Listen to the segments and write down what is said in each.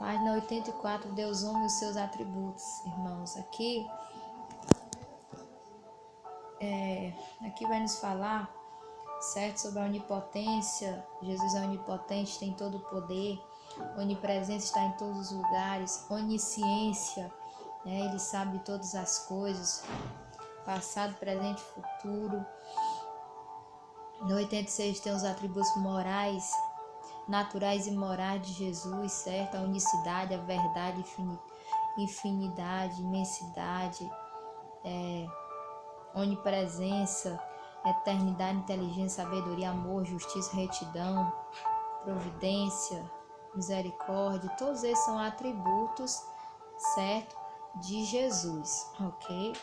Página 84, Deus Homem e os seus atributos, irmãos. Aqui vai nos falar, certo, sobre a onipotência. Jesus é onipotente, tem todo o poder. Onipresença, está em todos os lugares. Onisciência, né, ele sabe de todas as coisas, passado, presente e futuro. No 86 tem os atributos morais, naturais e morais de Jesus, certo? A unicidade, a verdade, infinidade, imensidade, onipresença, eternidade, inteligência, sabedoria, amor, justiça, retidão, providência, misericórdia. Todos esses são atributos, certo, de Jesus, ok?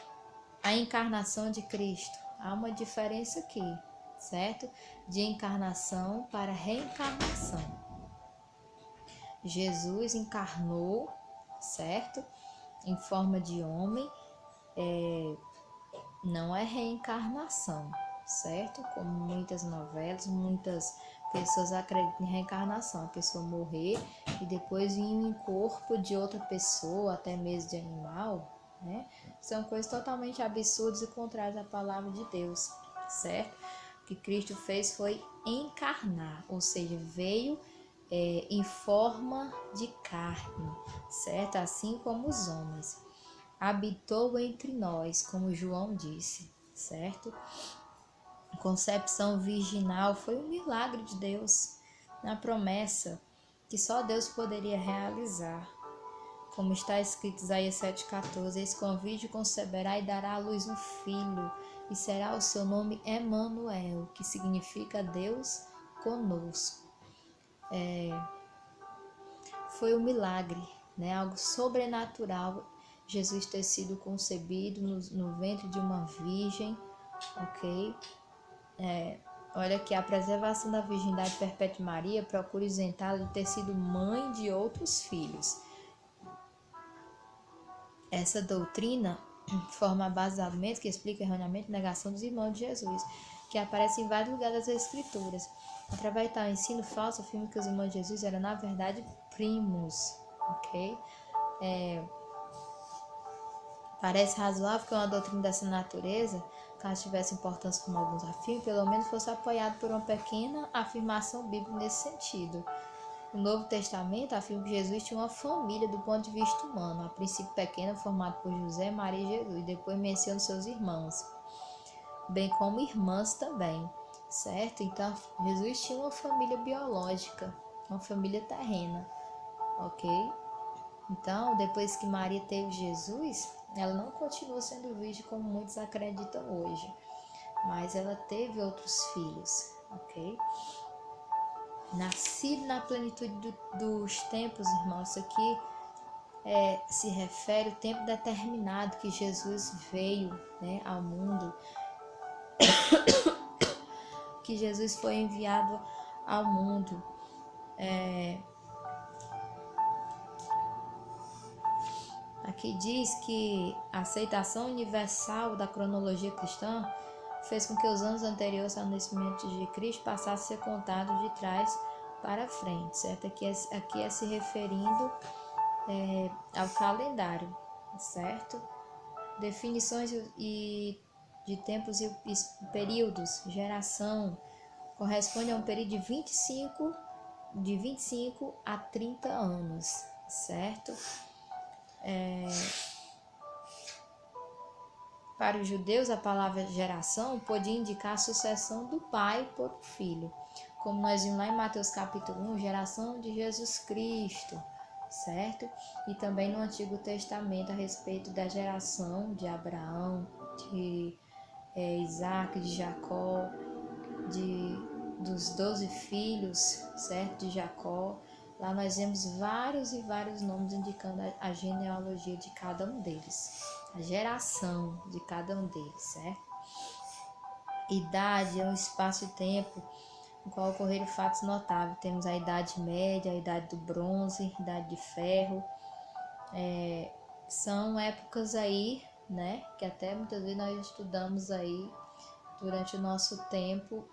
A encarnação de Cristo. Há uma diferença aqui, certo? De encarnação para reencarnação. Jesus encarnou, certo? Em forma de homem, não é reencarnação, certo? Como muitas novelas, muitas pessoas acreditam em reencarnação. A pessoa morrer e depois vir em corpo de outra pessoa, até mesmo de animal, né? São coisas totalmente absurdas e contrárias à palavra de Deus, certo? O que Cristo fez foi encarnar, ou seja, veio em forma de carne, certo? Assim como os homens. Habitou entre nós, como João disse, certo? A concepção virginal foi um milagre de Deus, na promessa que só Deus poderia realizar. Como está escrito em Isaías 7,14, eis que uma virgem conceberá e dará à luz um filho, e será o seu nome Emanuel, que significa Deus conosco. Foi um milagre, né? Algo sobrenatural, Jesus ter sido concebido no ventre de uma virgem, ok? Olha que a preservação da virgindade perpétua de Maria procura isentá-la de ter sido mãe de outros filhos. Essa doutrina forma a base do argumento que explica erroneamente a negação dos irmãos de Jesus, que aparece em vários lugares das Escrituras. Através de tal ensino falso, afirma que os irmãos de Jesus eram, na verdade, primos, ok? Parece razoável que uma doutrina dessa natureza, caso tivesse importância como alguns afirmam, pelo menos fosse apoiado por uma pequena afirmação bíblica nesse sentido. O Novo Testamento afirma que Jesus tinha uma família do ponto de vista humano, a princípio pequena, formada por José, Maria e Jesus, e depois menciona seus irmãos, bem como irmãs também, certo? Então, Jesus tinha uma família biológica, uma família terrena, ok? Então, depois que Maria teve Jesus, ela não continua sendo virgem como muitos acreditam hoje, mas ela teve outros filhos, ok? Nascido na plenitude dos tempos, irmãos, isso aqui se refere ao tempo determinado que Jesus veio, né, ao mundo, que Jesus foi enviado ao mundo. Aqui diz que a aceitação universal da cronologia cristã fez com que os anos anteriores ao nascimento de Cristo passassem a ser contados de trás para frente, certo? Aqui é se referindo ao calendário, certo? Definições de tempos e períodos, geração, corresponde a um período de 25 a 30 anos, certo? Para os judeus, a palavra geração podia indicar a sucessão do pai por filho, como nós vimos lá em Mateus capítulo 1, geração de Jesus Cristo, certo? E também no Antigo Testamento a respeito da geração de Abraão, de Isaac, de Jacó, dos 12 filhos, certo? De Jacó. Lá nós vemos vários e vários nomes indicando a genealogia de cada um deles, a geração de cada um deles, certo? Idade é um espaço e tempo no qual ocorreram fatos notáveis. Temos a Idade Média, a Idade do Bronze, a Idade de Ferro. São épocas aí, né, que até muitas vezes nós estudamos aí durante o nosso tempo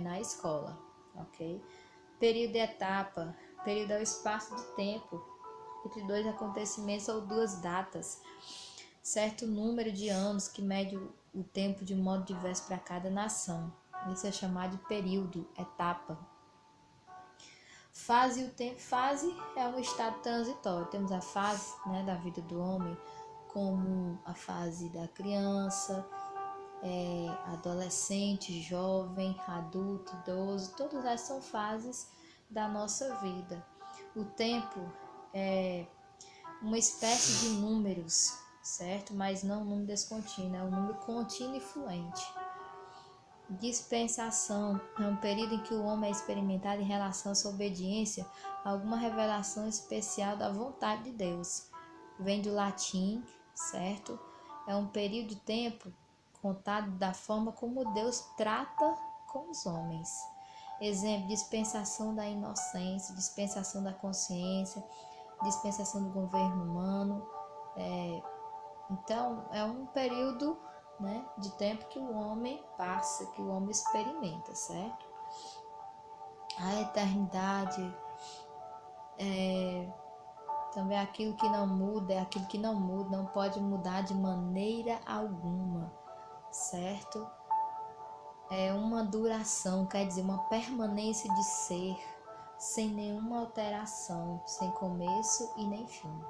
na escola, ok? Período e etapa. Período é o espaço de tempo entre dois acontecimentos ou duas datas, certo número de anos que mede o tempo de modo diverso para cada nação. Isso é chamado de período, etapa. Fase e o tempo. Fase é um estado transitório. Temos a fase, né, da vida do homem, como a fase da criança, adolescente, jovem, adulto, idoso. Todas essas são fases da nossa vida. O tempo é uma espécie de números, certo? Mas não um número descontínuo, é um número contínuo e fluente. Dispensação é um período em que o homem é experimentado em relação à sua obediência a alguma revelação especial da vontade de Deus. Vem do latim, certo? É um período de tempo contado da forma como Deus trata com os homens. Exemplo, dispensação da inocência, dispensação da consciência, dispensação do governo humano. Então, é um período, né, de tempo que o homem passa, que o homem experimenta, certo? A eternidade também é aquilo que não muda, é aquilo que não muda, não pode mudar de maneira alguma, certo? É uma duração, quer dizer, uma permanência de ser, sem nenhuma alteração, sem começo e nem fim.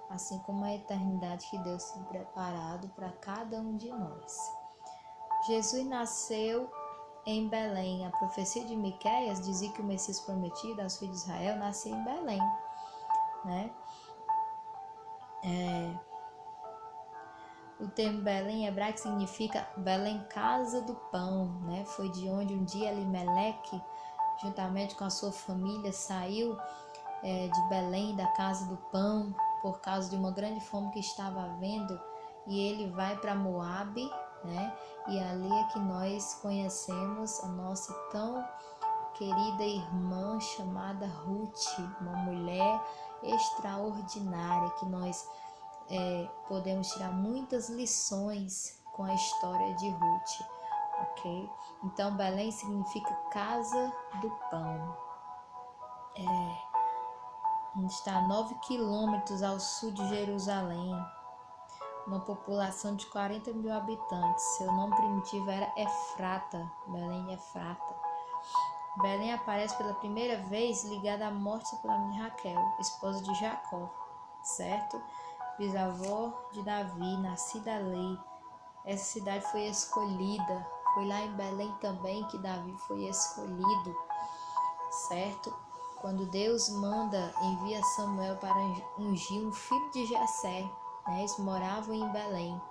Assim como a eternidade que Deus tem preparado para cada um de nós. Jesus nasceu em Belém. A profecia de Miqueias dizia que o Messias prometido aos filhos de Israel nascia em Belém, né? O termo Belém em hebraico significa Belém, casa do pão, né? Foi de onde um dia Elimeleque, juntamente com a sua família, saiu de Belém, da casa do pão, por causa de uma grande fome que estava havendo, e ele vai para Moabe, né? E ali é que nós conhecemos a nossa tão querida irmã chamada Ruth, uma mulher extraordinária que nós podemos tirar muitas lições com a história de Ruth, ok? Então Belém significa casa do pão. Está a 9 quilômetros ao sul de Jerusalém, uma população de 40 mil habitantes. Seu nome primitivo era Efrata, Belém Efrata. Belém aparece pela primeira vez ligada à morte sepultamento de Raquel, esposa de Jacó, certo? Bisavó de Davi, nascida ali. Essa cidade foi escolhida, foi lá em Belém também que Davi foi escolhido, certo? Quando Deus envia Samuel para ungir um filho de Jessé, né? Eles moravam em Belém.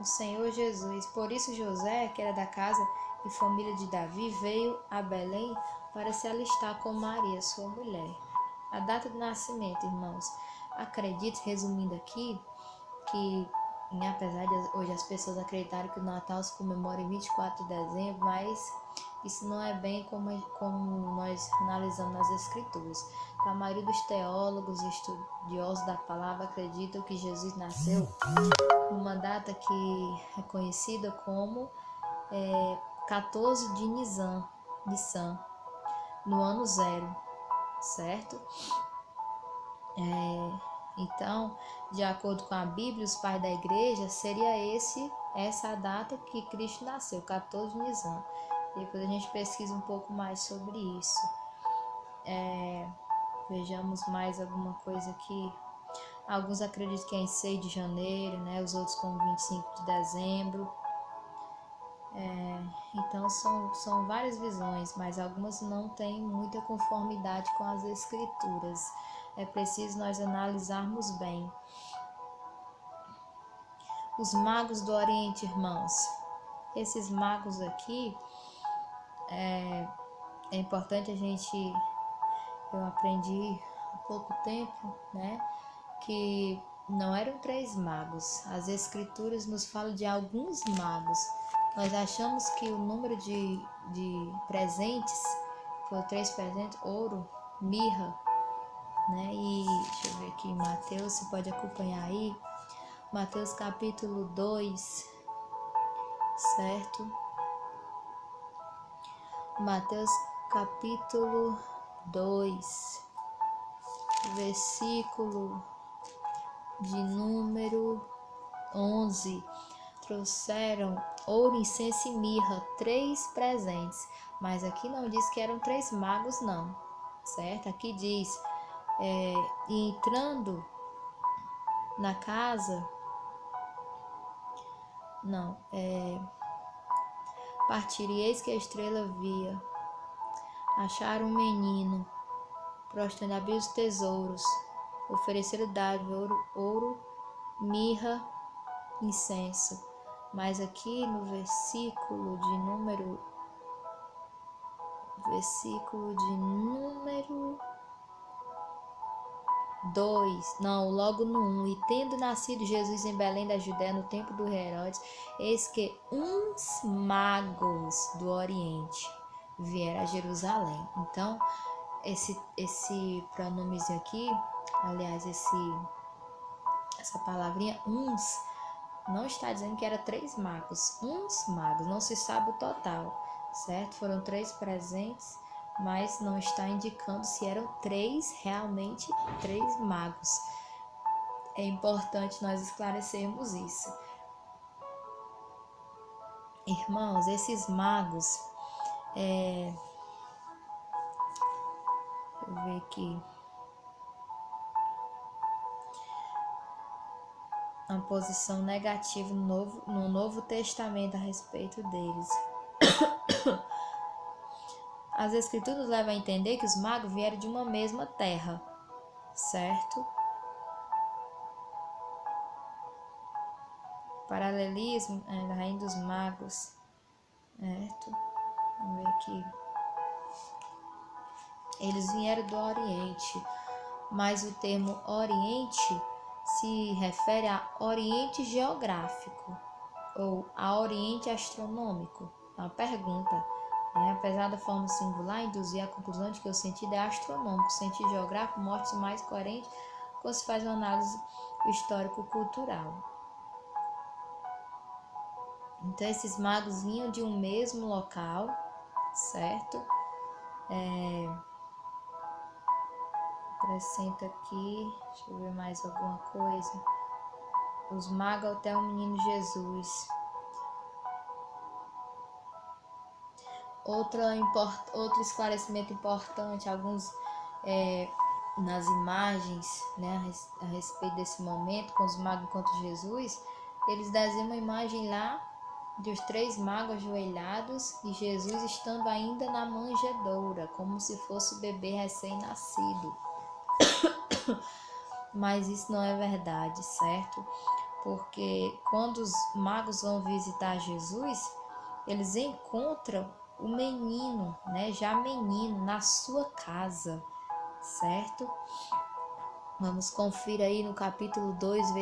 O Senhor Jesus. Por isso José, que era da casa e família de Davi, veio a Belém para se alistar com Maria, sua mulher. A data de nascimento, irmãos. Acredito, resumindo aqui, que apesar de hoje as pessoas acreditarem que o Natal se comemora em 24 de dezembro, mas isso não é bem como nós analisamos nas Escrituras. A maioria dos teólogos e estudiosos da palavra acreditam que Jesus nasceu numa data que é conhecida como 14 de Nissan, no ano zero, certo? Então, de acordo com a Bíblia, os pais da igreja, seria essa data que Cristo nasceu, 14 de Nissan. Depois a gente pesquisa um pouco mais sobre isso. Vejamos mais alguma coisa aqui. Alguns acreditam que é em 6 de janeiro, né? Os outros como 25 de dezembro. Então são várias visões, mas algumas não têm muita conformidade com as escrituras. É preciso nós analisarmos bem. Os magos do Oriente, irmãos. Esses magos aqui, é importante eu aprendi há pouco tempo, né, que não eram 3 magos. As escrituras nos falam de alguns magos. Nós achamos que o número de presentes foi 3 presentes, ouro, mirra, né? E deixa eu ver aqui, Mateus, você pode acompanhar aí. Mateus capítulo 2, certo? Mateus capítulo 2, versículo de número 11. Trouxeram ouro, incenso e mirra, 3 presentes. Mas aqui não diz que eram 3 magos, não, certo? Aqui diz, entrando na casa, não, partiriez que a estrela via, acharam um menino, prostrando, abriu os tesouros, ofereceram dádiva, ouro, mirra, incenso. Mas aqui no versículo de número 2, não, logo no 1, e tendo nascido Jesus em Belém da Judéia no tempo do rei Herodes, eis que uns magos do Oriente vieram a Jerusalém. Então, esse pronomezinho aqui, aliás, essa palavrinha uns, não está dizendo que era 3 magos, uns magos, não se sabe o total, certo? Foram 3 presentes, mas não está indicando se eram realmente 3 magos. É importante nós esclarecermos isso. Irmãos, esses magos, deixa eu ver aqui, uma posição negativa no Novo Testamento a respeito deles. As escrituras levam a entender que os magos vieram de uma mesma terra, certo? Paralelismo da Rainha dos Magos, certo? Vamos ver aqui. Eles vieram do Oriente, mas o termo Oriente se refere a Oriente geográfico ou a Oriente astronômico. É uma pergunta. Apesar da forma singular, induzir a conclusão de que o sentido é astronômico. O sentido geográfico mostra-se mais coerente quando se faz uma análise histórico-cultural. Então, esses magos vinham de um mesmo local, certo? Acrescenta aqui, deixa eu ver mais alguma coisa. Os magos até o menino Jesus. Outro esclarecimento importante, alguns nas imagens, né, a respeito desse momento, com os magos enquanto Jesus, eles desenham uma imagem lá dos 3 magos ajoelhados e Jesus estando ainda na manjedoura, como se fosse o bebê recém-nascido. Mas isso não é verdade, certo? Porque quando os magos vão visitar Jesus, eles encontram o menino, né, já menino, na sua casa, certo? Vamos conferir aí no capítulo 2,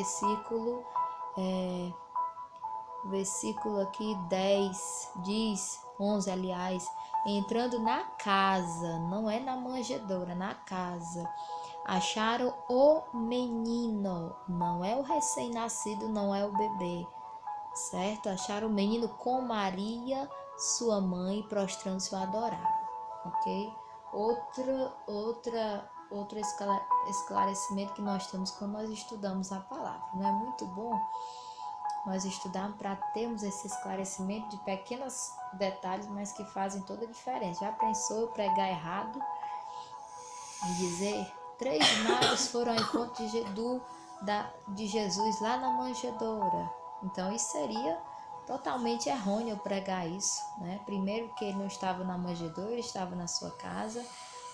versículo aqui 10, diz, 11 aliás, entrando na casa, não é na manjedoura, na casa, acharam o menino, não é o recém-nascido, não é o bebê, certo? Acharam o menino com Maria, sua mãe, prostrando-se o adoraram, ok? Outro esclarecimento que nós temos quando nós estudamos a palavra, não é muito bom nós estudarmos para termos esse esclarecimento de pequenos detalhes, mas que fazem toda a diferença. Já pensou eu pregar errado e dizer 3 magos foram ao encontro de Jesus lá na manjedoura? Então isso seria totalmente errôneo eu pregar isso, né? Primeiro, que ele não estava na manjedoura, ele estava na sua casa.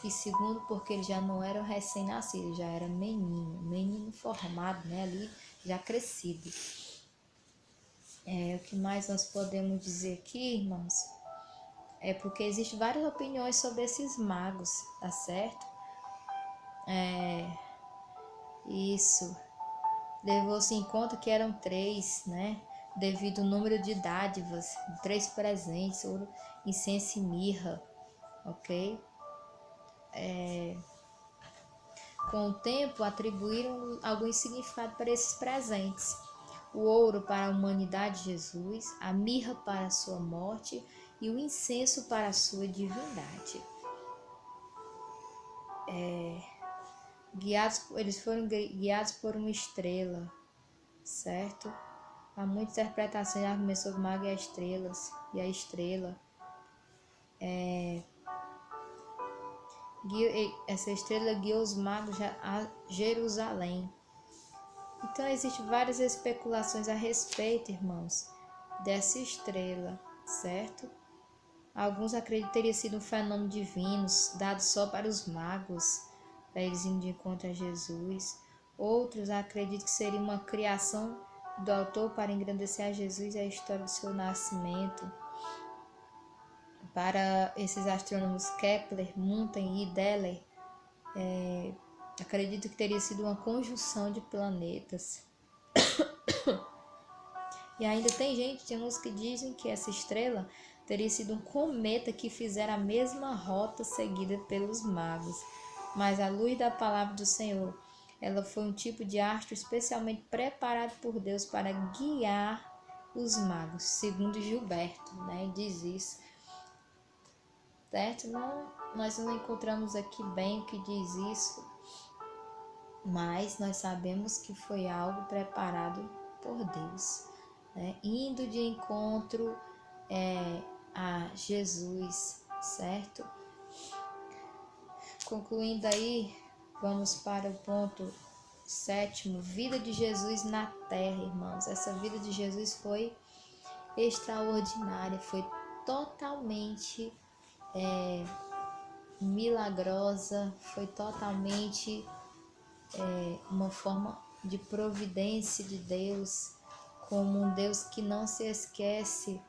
E segundo, porque ele já não era recém-nascido, já era menino formado, né? Ali já crescido. O que mais nós podemos dizer aqui, irmãos, é porque existem várias opiniões sobre esses magos, tá certo? Isso. Levou-se em conta que eram 3, né? Devido ao número de dádivas, 3 presentes, ouro, incenso e mirra, ok? Com o tempo, atribuíram algum significado para esses presentes. O ouro para a humanidade de Jesus, a mirra para a sua morte e o incenso para a sua divindade. eles foram guiados por uma estrela, certo? Há muitas interpretações de argumentos sobre o mago e a estrela. Essa estrela guiou os magos a Jerusalém. Então existem várias especulações a respeito, irmãos, dessa estrela, certo? Alguns acreditam que teria sido um fenômeno divino, dado só para os magos, para eles irem de encontro a Jesus. Outros acreditam que seria uma criação do autor para engrandecer a Jesus e a história do seu nascimento. Para esses astrônomos Kepler, Munten e Deller, acredito que teria sido uma conjunção de planetas. E ainda tem uns que dizem que essa estrela teria sido um cometa que fizera a mesma rota seguida pelos magos. Mas a luz da palavra do Senhor, ela foi um tipo de astro especialmente preparado por Deus para guiar os magos, segundo Gilberto, né? Diz isso. Certo? Nós não encontramos aqui bem o que diz isso, mas nós sabemos que foi algo preparado por Deus, né? Indo de encontro a Jesus, certo? Concluindo aí, vamos para o ponto 7º, vida de Jesus na terra, irmãos. Essa vida de Jesus foi extraordinária, foi totalmente milagrosa, foi totalmente uma forma de providência de Deus, como um Deus que não se esquece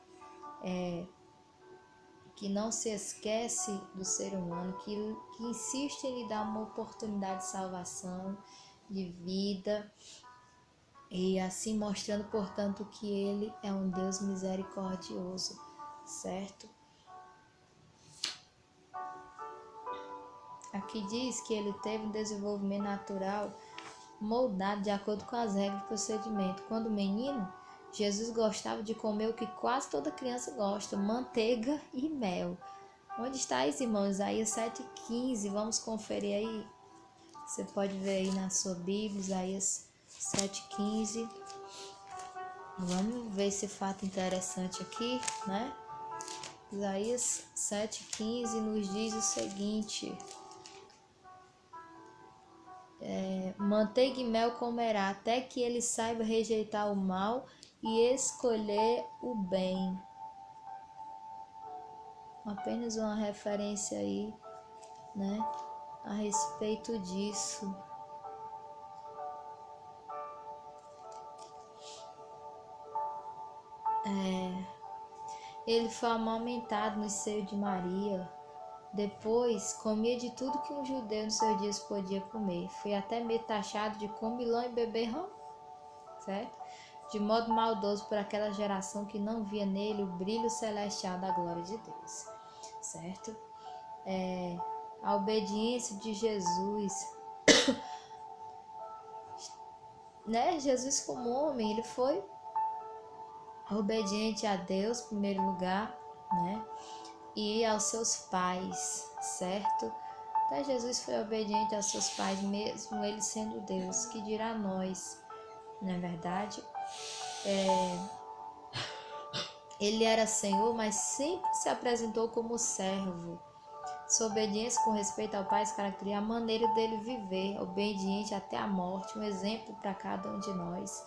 do ser humano, que insiste em lhe dar uma oportunidade de salvação, de vida, e assim mostrando, portanto, que ele é um Deus misericordioso, certo? Aqui diz que ele teve um desenvolvimento natural moldado de acordo com as regras de procedimento. Quando menino, Jesus gostava de comer o que quase toda criança gosta, manteiga e mel. Onde está isso, irmão? Isaías 7,15. Vamos conferir aí. Você pode ver aí na sua Bíblia, Isaías 7,15. Vamos ver esse fato interessante aqui, né? Isaías 7,15 nos diz o seguinte: manteiga e mel comerá, até que ele saiba rejeitar o mal e escolher o bem. Apenas uma referência aí, né, a respeito disso. Ele foi amamentado no seio de Maria. Depois, comia de tudo que um judeu nos seus dias podia comer. Foi até meio taxado de comilão e beberrão, certo? De modo maldoso por aquela geração que não via nele o brilho celestial da glória de Deus, certo? A obediência de Jesus, né? Jesus como homem, ele foi obediente a Deus, em primeiro lugar, né? E aos seus pais, certo? Até Jesus foi obediente aos seus pais, mesmo ele sendo Deus. Que dirá nós, não é verdade? Ele era Senhor, mas sempre se apresentou como servo. Sua obediência com respeito ao Pai se caracteriza a maneira dele viver, obediente até a morte, um exemplo para cada um de nós,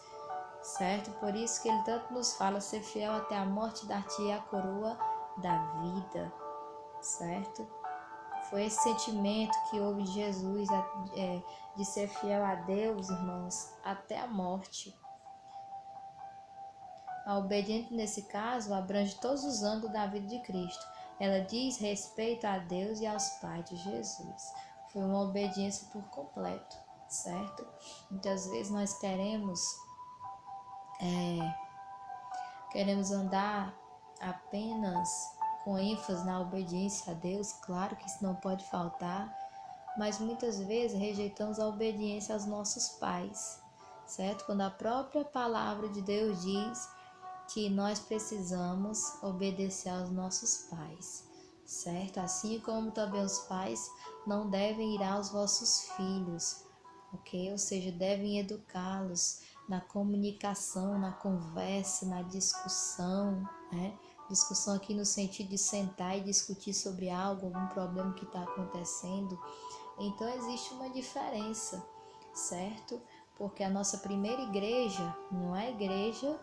certo? Por isso que ele tanto nos fala, ser fiel até a morte, dar-te a coroa da vida, certo? Foi esse sentimento que houve de Jesus, de ser fiel a Deus, irmãos, até a morte. A obediência, nesse caso, abrange todos os ângulos da vida de Cristo. Ela diz respeito a Deus e aos pais de Jesus. Foi uma obediência por completo, certo? Muitas vezes nós queremos andar apenas com ênfase na obediência a Deus, claro que isso não pode faltar, mas muitas vezes rejeitamos a obediência aos nossos pais, certo? Quando a própria palavra de Deus diz que nós precisamos obedecer aos nossos pais, certo? Assim como também os pais não devem ir aos vossos filhos, ok? Ou seja, devem educá-los na comunicação, na conversa, na discussão, né? Discussão aqui no sentido de sentar e discutir sobre algo, algum problema que está acontecendo. Então existe uma diferença, certo? Porque a nossa primeira igreja não é a igreja,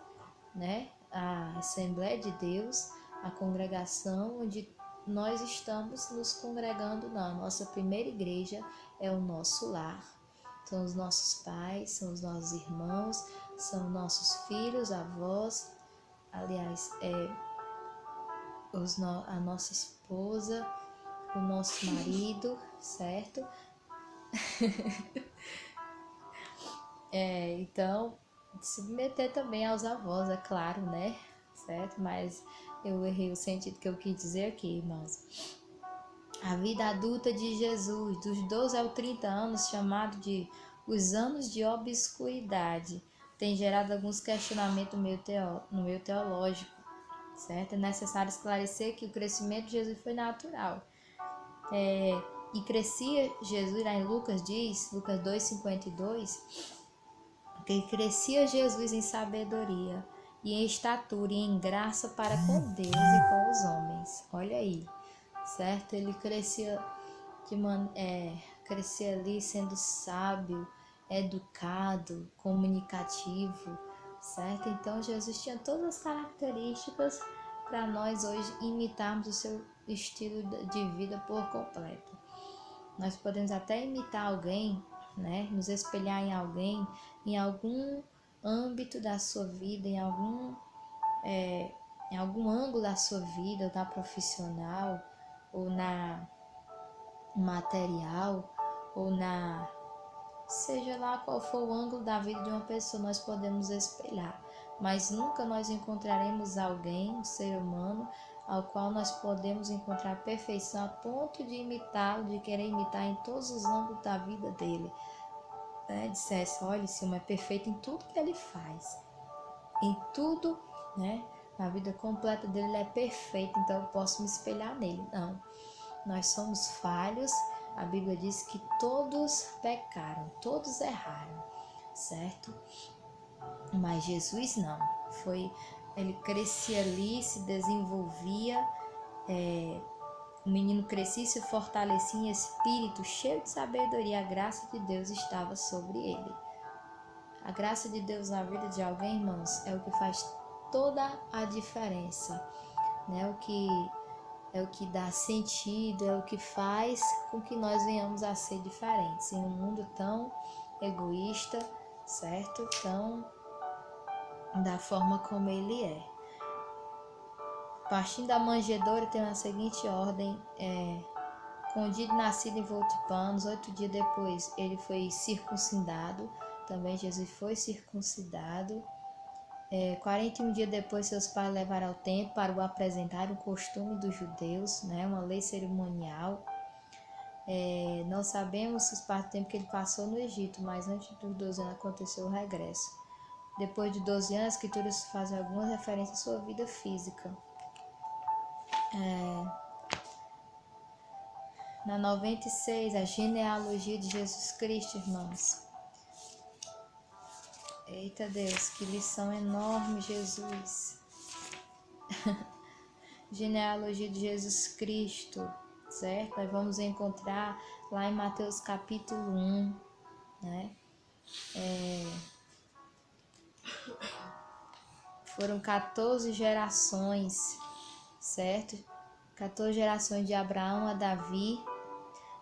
né? A Assembleia de Deus, a congregação onde nós estamos nos congregando, não. A nossa primeira igreja é o nosso lar. São os nossos pais, são os nossos irmãos, são nossos filhos, avós, aliás, a nossa esposa, o nosso marido, certo? Então, submeter também aos avós, é claro, né? Certo? Mas eu errei o sentido que eu quis dizer aqui, irmãos. A vida adulta de Jesus, dos 12 aos 30 anos, chamado de os anos de obscuridade, tem gerado alguns questionamentos no meio teológico, certo? É necessário esclarecer que o crescimento de Jesus foi natural. E crescia Jesus, lá em Lucas diz, Lucas 2,52, que crescia Jesus em sabedoria e em estatura e em graça para com Deus e com os homens. Olha aí, certo? Ele crescia ali sendo sábio, educado, comunicativo, certo? Então Jesus tinha todas as características para nós hoje imitarmos o seu estilo de vida por completo. Nós podemos até imitar alguém, né? Nos espelhar em alguém, em algum âmbito da sua vida, em algum ângulo da sua vida, ou na profissional, ou na material, ou seja lá qual for o ângulo da vida de uma pessoa, nós podemos espelhar. Mas nunca nós encontraremos alguém, um ser humano, ao qual nós podemos encontrar perfeição a ponto de imitá-lo, de querer imitar em todos os âmbitos da vida dele. Dissesse, olha, esse homem é perfeito em tudo que ele faz. Em tudo, né? Na vida completa dele ele é perfeito, então eu posso me espelhar nele. Não. Nós somos falhos. A Bíblia diz que todos pecaram, todos erraram, certo? Mas Jesus não. Ele crescia ali, se desenvolvia, o menino crescia e se fortalecia em espírito, cheio de sabedoria. A graça de Deus estava sobre ele. A graça de Deus na vida de alguém, irmãos, é o que faz toda a diferença, né? É o que dá sentido, é o que faz com que nós venhamos a ser diferentes em um mundo tão egoísta, certo? Tão da forma como ele é. Partindo da manjedoura tem a seguinte ordem, com o dia de nascido envolto de panos, 8 dias depois ele foi circuncidado, também Jesus foi circuncidado. 41 dias depois seus pais levaram ao templo para o apresentar, um costume dos judeus, né, uma lei cerimonial. Não sabemos os partes do tempo que ele passou no Egito, mas antes dos 12 anos aconteceu o regresso. Depois de 12 anos, as escrituras fazem algumas referências à sua vida física. Na 96, a genealogia de Jesus Cristo, irmãos. Eita Deus, que lição enorme, Jesus. Genealogia de Jesus Cristo, certo? Nós vamos encontrar lá em Mateus capítulo 1, né? Foram 14 gerações, certo? 14 gerações de Abraão a Davi,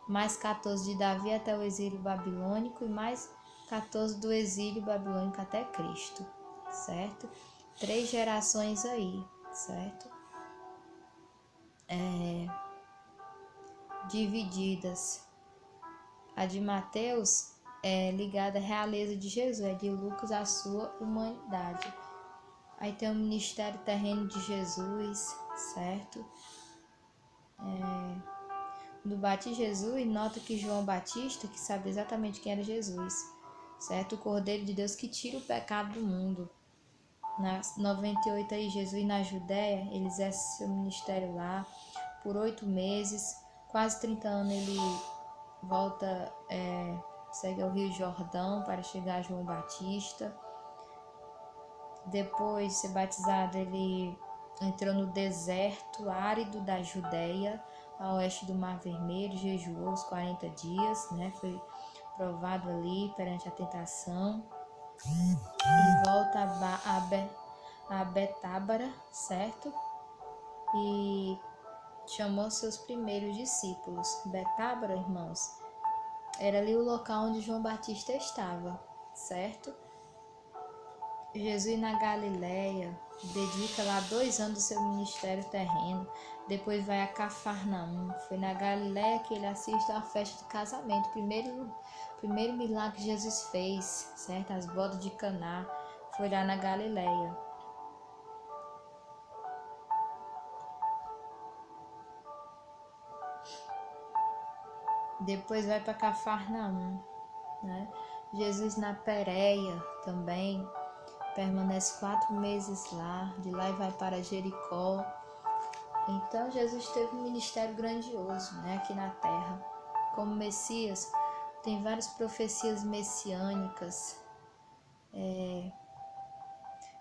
mais 14 de Davi até o exílio babilônico e mais 14 do exílio babilônico até Cristo, certo? 3 gerações aí, certo? Divididas. A de Mateus é ligada à realeza de Jesus, a de Lucas à sua humanidade. Aí tem o ministério terreno de Jesus, certo? No batismo de Jesus, nota que João Batista, que sabe exatamente quem era Jesus, certo? O Cordeiro de Deus que tira o pecado do mundo. Na 98 aí, Jesus na Judéia, ele exerce seu ministério lá por 8 meses, quase 30 anos ele volta, segue ao Rio Jordão para chegar a João Batista. Depois de ser batizado, ele entrou no deserto árido da Judéia, a oeste do Mar Vermelho, jejuou os 40 dias, né? Foi provado ali perante a tentação. E volta a Betábara, certo? E chamou seus primeiros discípulos. Betábara, irmãos, era ali o local onde João Batista estava, certo? Jesus na Galileia dedica lá 2 anos do seu ministério terreno, depois vai a Cafarnaum. Foi na Galileia que ele assiste à festa de casamento, primeiro milagre que Jesus fez, certo? As bodas de Caná, foi lá na Galileia. Depois vai para Cafarnaum, né? Jesus na Pérea também permanece 4 meses lá, de lá vai para Jericó. Então Jesus teve um ministério grandioso, né, aqui na terra. Como Messias, tem várias profecias messiânicas.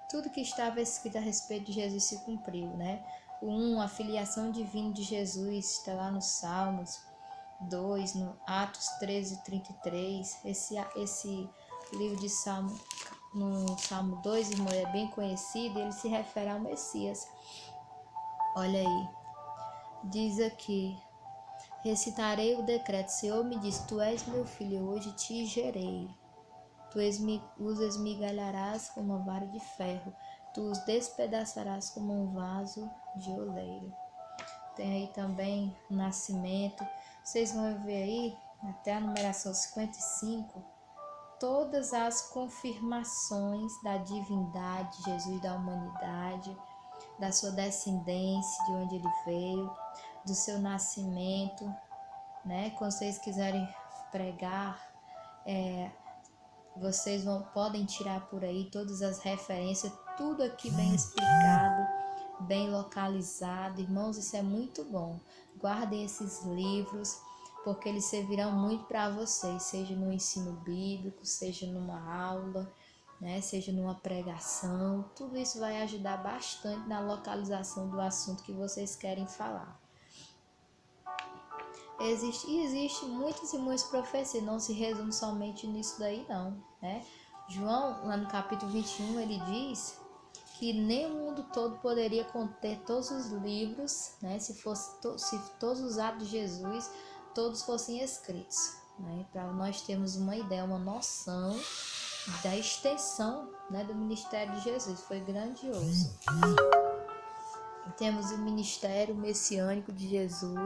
Tudo que estava escrito a respeito de Jesus se cumpriu, né? A filiação divina de Jesus está lá nos Salmos. 2, no Atos 13:33. Esse livro de Salmo, no Salmo 2, irmão, é bem conhecido, ele se refere ao Messias. Olha aí, diz aqui: recitarei o decreto, o Senhor me diz, tu és meu filho, hoje te gerei. Tu os esmigalharás como uma vara de ferro, tu os despedaçarás como um vaso de oleiro. Tem aí também o nascimento. Vocês vão ver aí, até a numeração 55, todas as confirmações da divindade de Jesus, da humanidade, da sua descendência, de onde ele veio, do seu nascimento, né? Quando vocês quiserem pregar, vocês podem tirar por aí todas as referências, tudo aqui bem explicado, bem localizado. Irmãos, isso é muito bom. Guardem esses livros, porque eles servirão muito para vocês, seja no ensino bíblico, seja numa aula, né, seja numa pregação. Tudo isso vai ajudar bastante na localização do assunto que vocês querem falar. Existe muitas e muitas profecias, não se resume somente nisso daí não, né? João, lá no capítulo 21, ele diz que nem o mundo todo poderia conter todos os livros, né? Se todos os atos de Jesus, todos fossem escritos, né? Para nós termos uma ideia, uma noção da extensão, né, do ministério de Jesus, foi grandioso. Temos o ministério messiânico de Jesus.